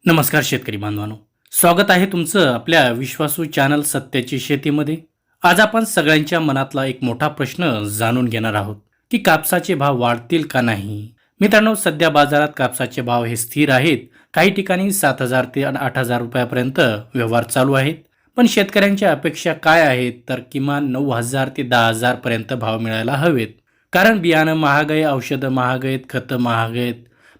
नमस्कार शेतकरी बांधवांनो, स्वागत आहे तुमचं आपल्या विश्वासू चॅनल सत्याची शेतीमध्ये. आज आपण सगळ्यांच्या मनातला एक मोठा प्रश्न जाणून घेणार आहोत की कापसाचे भाव वाढतील का नाही. मित्रांनो, सध्या बाजारात कापसाचे भाव हे स्थिर आहेत. काही ठिकाणी 7,000 ते 8,000 रुपयापर्यंत व्यवहार चालू आहेत. पण शेतकऱ्यांच्या अपेक्षा काय आहेत तर किमान 9,000 ते 10,000 पर्यंत भाव मिळायला हवेत. कारण बियाणं महाग आहे, औषधं महाग आहेत, खतं महाग आहेत.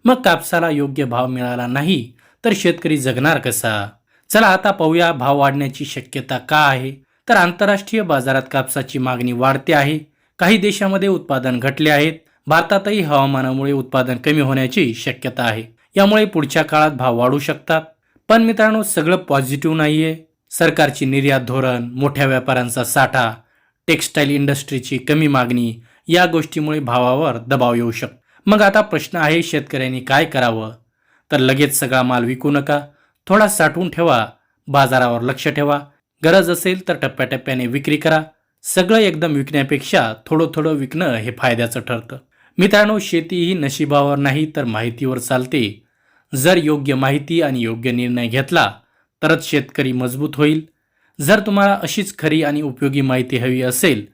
मग कापसाला योग्य भाव मिळाला नाही तर शेतकरी जगणार कसा? चला आता पाहूया भाव वाढण्याची शक्यता का आहे. तर आंतरराष्ट्रीय बाजारात कापसाची मागणी वाढते आहे. काही देशांमध्ये उत्पादन घटले आहेत. भारतातही हवामानामुळे उत्पादन कमी होण्याची शक्यता आहे. यामुळे पुढच्या काळात भाव वाढू शकतात. पण मित्रांनो, सगळं पॉझिटिव्ह नाहीये. सरकारची निर्यात धोरण, मोठ्या व्यापाऱ्यांचा साठा, टेक्स्टाईल इंडस्ट्रीची कमी मागणी या गोष्टीमुळे भावावर दबाव येऊ शकतो. मग आता प्रश्न आहे, शेतकऱ्यांनी काय करावं? तर लगेच सगळा माल विकू नका. थोडा साठवून ठेवा. बाजारावर लक्ष ठेवा. गरज असेल तर टप्प्याटप्प्याने विक्री करा. सगळं एकदम विकण्यापेक्षा थोडं थोडं विकणं हे फायद्याचं ठरतं. मित्रांनो, शेती ही नशिबावर नाही तर माहितीवर चालते. जर योग्य माहिती आणि योग्य निर्णय घेतला तरच शेतकरी मजबूत होईल. जर तुम्हाला अशीच खरी आणि उपयोगी माहिती हवी असेल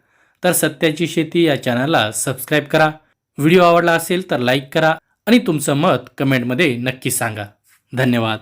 तर सत्याची शेती या चॅनलला सबस्क्राईब करा. व्हिडिओ आवडला असेल तर लाईक करा आणि तुमचं मत कमेंटमध्ये नक्की सांगा. धन्यवाद.